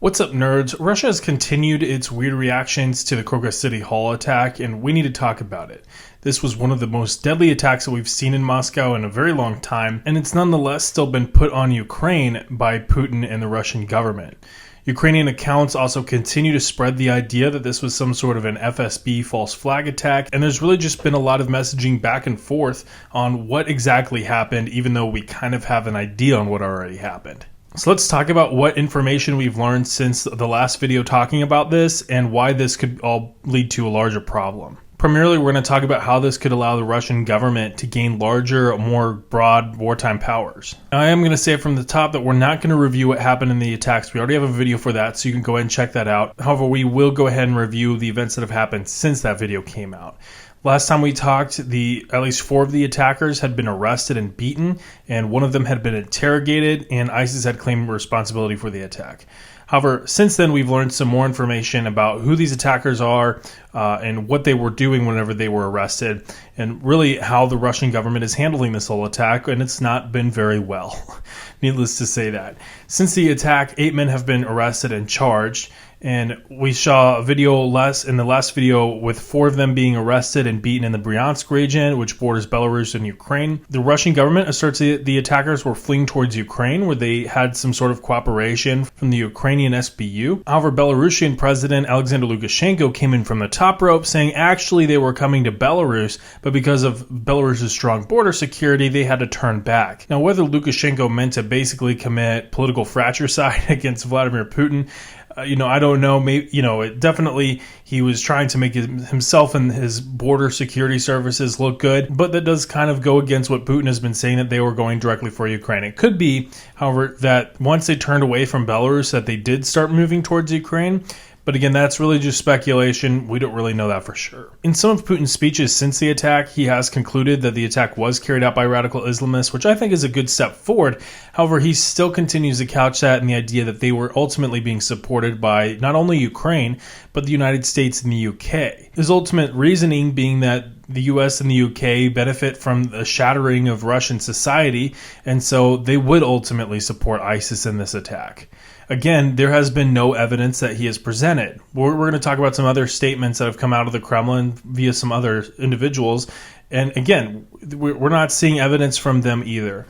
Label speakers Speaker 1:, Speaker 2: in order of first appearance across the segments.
Speaker 1: What's up, nerds? Russia has continued its weird reactions to the Crocus City Hall attack, and we need to talk about it. This was one of the most deadly attacks that we've seen in Moscow in a very long time, and it's nonetheless still been put on Ukraine by Putin and the Russian government. Ukrainian accounts also continue to spread the idea that this was some sort of an FSB false flag attack, and there's really just been a lot of messaging back and forth on what exactly happened, even though we kind of have an idea on what already happened. So let's talk about what information we've learned since the last video talking about this and why this could all lead to a larger problem. Primarily, we're going to talk about how this could allow the Russian government to gain larger, more broad wartime powers. Now, I am going to say from the top that we're not going to review what happened in the attacks. We already have a video for that, so you can go ahead and check that out. However, we will go ahead and review the events that have happened since that video came out. Last time we talked, at least 4 of the attackers had been arrested and beaten, and one of them had been interrogated, and ISIS had claimed responsibility for the attack. However, since then, we've learned some more information about who these attackers are and what they were doing whenever they were arrested, and really how the Russian government is handling this whole attack, and it's not been very well. Needless to say that. Since the attack, 8 men have been arrested and charged, and we saw a video in the last video with 4 of them being arrested and beaten in the Bryansk region, which borders Belarus and Ukraine. The Russian government asserts the attackers were fleeing towards Ukraine, where they had some sort of cooperation from the Ukrainian SBU. However, Belarusian President Alexander Lukashenko came in from the top rope, saying actually they were coming to Belarus, but because of Belarus's strong border security, they had to turn back. Now, whether Lukashenko meant to basically commit political fratricide against Vladimir Putin, I don't know. Maybe, definitely he was trying to make himself and his border security services look good, but that does kind of go against what Putin has been saying, that they were going directly for Ukraine. It could be, however, that once they turned away from Belarus, that they did start moving towards Ukraine. But again, that's really just speculation. We don't really know that for sure. In some of Putin's speeches since the attack, he has concluded that the attack was carried out by radical Islamists, which I think is a good step forward. However, he still continues to couch that in the idea that they were ultimately being supported by not only Ukraine, but the United States and the UK. His ultimate reasoning being that the US and the UK benefit from the shattering of Russian society, and so they would ultimately support ISIS in this attack. Again, there has been no evidence that he has presented. We're going to talk about some other statements that have come out of the Kremlin via some other individuals. And again, we're not seeing evidence from them either.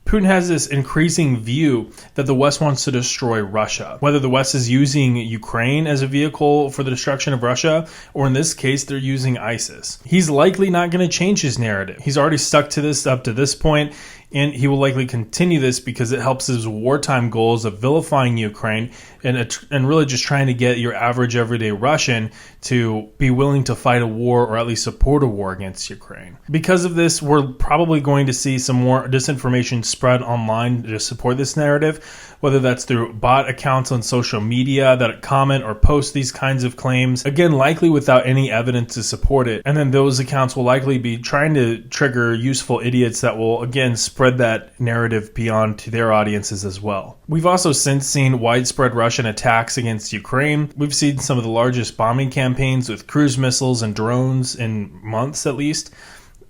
Speaker 1: Putin has this increasing view that the West wants to destroy Russia. Whether the West is using Ukraine as a vehicle for the destruction of Russia, or in this case, they're using ISIS. He's likely not going to change his narrative. He's already stuck to this up to this point, and he will likely continue this because it helps his wartime goals of vilifying Ukraine and really just trying to get your average everyday Russian to be willing to fight a war or at least support a war against Ukraine. Because of this, we're probably going to see some more disinformation spread online to support this narrative, whether that's through bot accounts on social media that comment or post these kinds of claims, again, likely without any evidence to support it. And then those accounts will likely be trying to trigger useful idiots that will, again, spread that narrative beyond to their audiences as well. We've also since seen widespread Russian attacks against Ukraine. We've seen some of the largest bombing campaigns with cruise missiles and drones in months at least.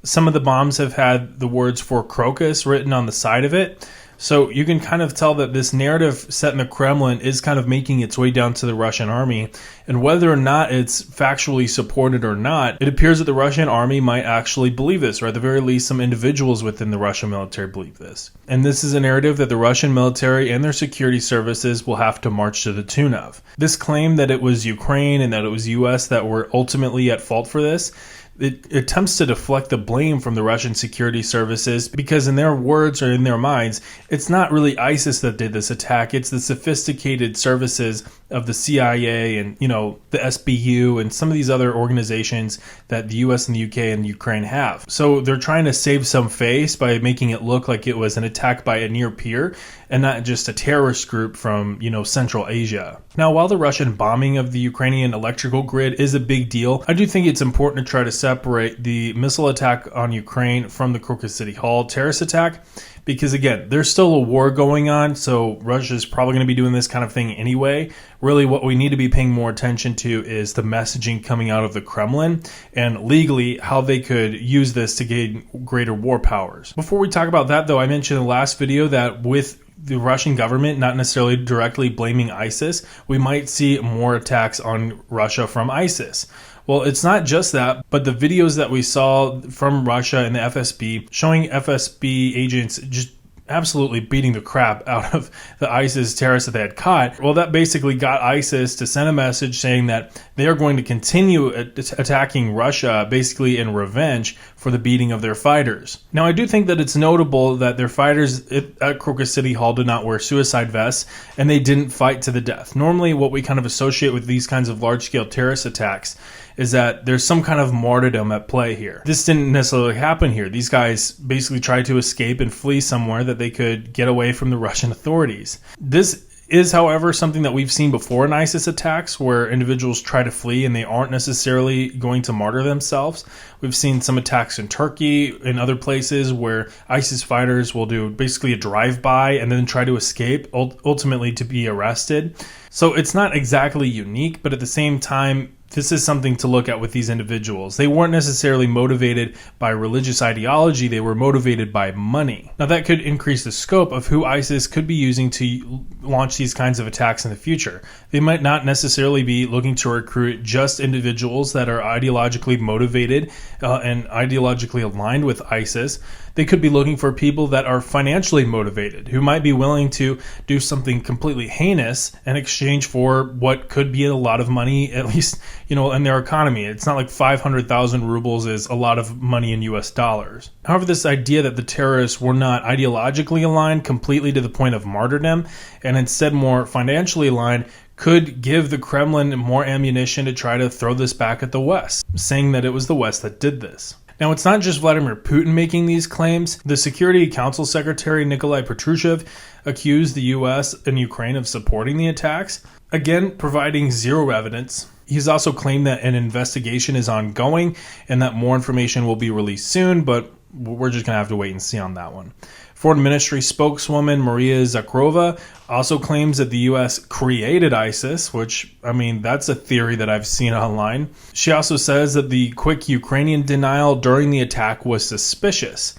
Speaker 1: Some of the bombs have had the words "for Crocus" written on the side of it. So you can kind of tell that this narrative set in the Kremlin is kind of making its way down to the Russian army. And whether or not it's factually supported or not, it appears that the Russian army might actually believe this, or at the very least some individuals within the Russian military believe this. And this is a narrative that the Russian military and their security services will have to march to the tune of. This claim that it was Ukraine and that it was US that were ultimately at fault for this, it attempts to deflect the blame from the Russian security services because in their words or in their minds, it's not really ISIS that did this attack. It's the sophisticated services of the CIA and, the SBU and some of these other organizations that the US and the UK and Ukraine have. So they're trying to save some face by making it look like it was an attack by a near peer and not just a terrorist group from, Central Asia. Now, while the Russian bombing of the Ukrainian electrical grid is a big deal, I do think it's important to try to separate the missile attack on Ukraine from the Crocus City Hall terrorist attack, because again, there's still a war going on, so Russia's probably going to be doing this kind of thing anyway. Really, what we need to be paying more attention to is the messaging coming out of the Kremlin and legally how they could use this to gain greater war powers. Before we talk about that, though, I mentioned in the last video that with the Russian government not necessarily directly blaming ISIS, we might see more attacks on Russia from ISIS. Well, it's not just that, but the videos that we saw from Russia and the FSB showing FSB agents just absolutely beating the crap out of the ISIS terrorists that they had caught. Well, that basically got ISIS to send a message saying that they are going to continue attacking Russia, basically in revenge for the beating of their fighters. Now, I do think that it's notable that their fighters at Crocus City Hall did not wear suicide vests, and they didn't fight to the death. Normally, what we kind of associate with these kinds of large-scale terrorist attacks is that there's some kind of martyrdom at play here. This didn't necessarily happen here. These guys basically tried to escape and flee somewhere that they could get away from the Russian authorities. This is, however, something that we've seen before in ISIS attacks where individuals try to flee and they aren't necessarily going to martyr themselves. We've seen some attacks in Turkey and other places where ISIS fighters will do basically a drive-by and then try to escape, ultimately to be arrested. So it's not exactly unique, but at the same time, this is something to look at with these individuals. They weren't necessarily motivated by religious ideology, they were motivated by money. Now that could increase the scope of who ISIS could be using to launch these kinds of attacks in the future. They might not necessarily be looking to recruit just individuals that are ideologically motivated and ideologically aligned with ISIS. They could be looking for people that are financially motivated, who might be willing to do something completely heinous in exchange for what could be a lot of money, at least, in their economy. It's not like 500,000 rubles is a lot of money in US dollars. However, this idea that the terrorists were not ideologically aligned completely to the point of martyrdom, and instead more financially aligned, could give the Kremlin more ammunition to try to throw this back at the West, saying that it was the West that did this. Now, it's not just Vladimir Putin making these claims. The Security Council Secretary Nikolai Patrushev accused the U.S. and Ukraine of supporting the attacks, again providing zero evidence. He's also claimed that an investigation is ongoing and that more information will be released soon, but we're just going to have to wait and see on that one. Foreign Ministry spokeswoman Maria Zakharova also claims that the U.S. created ISIS, which, that's a theory that I've seen online. She also says that the quick Ukrainian denial during the attack was suspicious.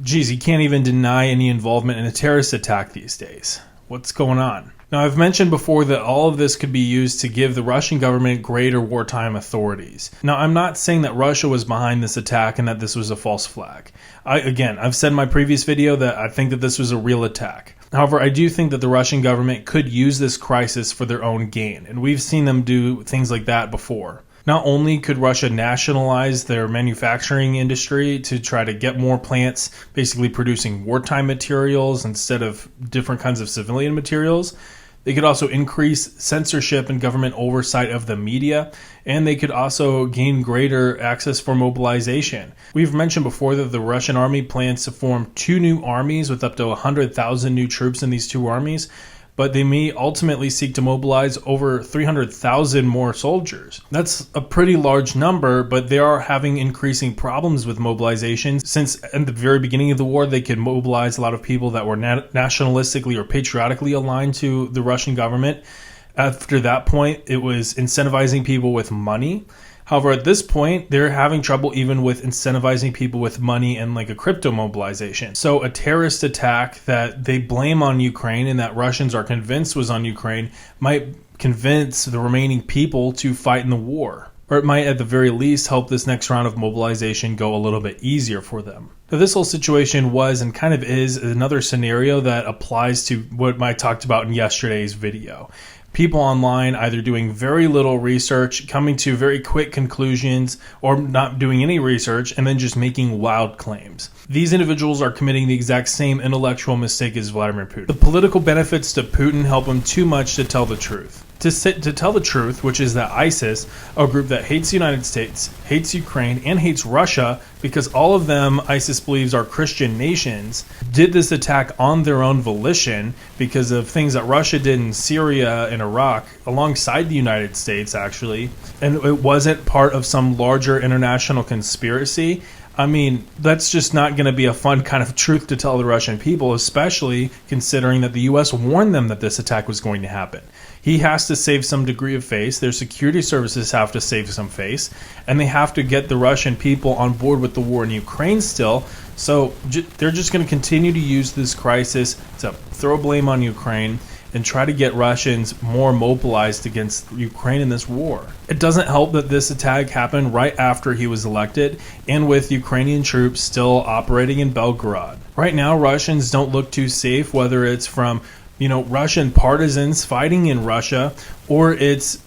Speaker 1: Geez, you can't even deny any involvement in a terrorist attack these days. What's going on? Now, I've mentioned before that all of this could be used to give the Russian government greater wartime authorities. Now, I'm not saying that Russia was behind this attack and that this was a false flag. I've said in my previous video that I think that this was a real attack. However, I do think that the Russian government could use this crisis for their own gain, and we've seen them do things like that before. Not only could Russia nationalize their manufacturing industry to try to get more plants basically producing wartime materials instead of different kinds of civilian materials, they could also increase censorship and government oversight of the media, and they could also gain greater access for mobilization. We've mentioned before that the Russian army plans to form 2 new armies with up to 100,000 new troops in these 2 armies, but they may ultimately seek to mobilize over 300,000 more soldiers. That's a pretty large number, but they are having increasing problems with mobilization since at the very beginning of the war, they could mobilize a lot of people that were nationalistically or patriotically aligned to the Russian government. After that point, it was incentivizing people with money. However, at this point, they're having trouble even with incentivizing people with money and like a crypto mobilization. So a terrorist attack that they blame on Ukraine and that Russians are convinced was on Ukraine might convince the remaining people to fight in the war. Or it might at the very least help this next round of mobilization go a little bit easier for them. Now, this whole situation was and kind of is another scenario that applies to what I talked about in yesterday's video. People online either doing very little research, coming to very quick conclusions, or not doing any research and then just making wild claims. These individuals are committing the exact same intellectual mistake as Vladimir Putin. The political benefits to Putin help him too much to tell the truth. To tell the truth, which is that ISIS, a group that hates the United States, hates Ukraine, and hates Russia, because all of them, ISIS believes, are Christian nations, did this attack on their own volition because of things that Russia did in Syria and Iraq, alongside the United States, actually, and it wasn't part of some larger international conspiracy. That's just not going to be a fun kind of truth to tell the Russian people, especially considering that the U.S. warned them that this attack was going to happen. He has to save some degree of face. Their security services have to save some face. And they have to get the Russian people on board with the war in Ukraine still. So they're just going to continue to use this crisis to throw blame on Ukraine and try to get Russians more mobilized against Ukraine in this war. It doesn't help that this attack happened right after he was elected and with Ukrainian troops still operating in Belgorod. Right now, Russians don't look too safe, whether it's from Russian partisans fighting in Russia or it's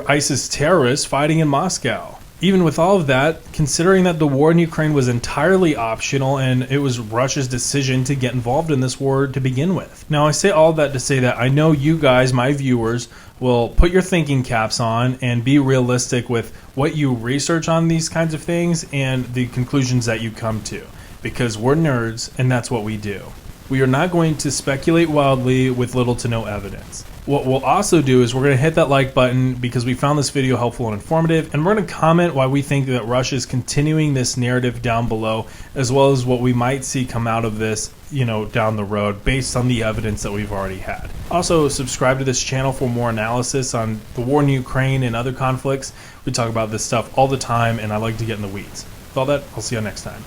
Speaker 1: ISIS terrorists fighting in Moscow. Even with all of that, considering that the war in Ukraine was entirely optional and it was Russia's decision to get involved in this war to begin with. Now, I say all that to say that I know you guys, my viewers, will put your thinking caps on and be realistic with what you research on these kinds of things and the conclusions that you come to. Because we're nerds and that's what we do. We are not going to speculate wildly with little to no evidence. What we'll also do is we're going to hit that like button because we found this video helpful and informative, and we're going to comment why we think that Russia is continuing this narrative down below, as well as what we might see come out of this, down the road based on the evidence that we've already had. Also, subscribe to this channel for more analysis on the war in Ukraine and other conflicts. We talk about this stuff all the time, and I like to get in the weeds. With all that, I'll see you next time.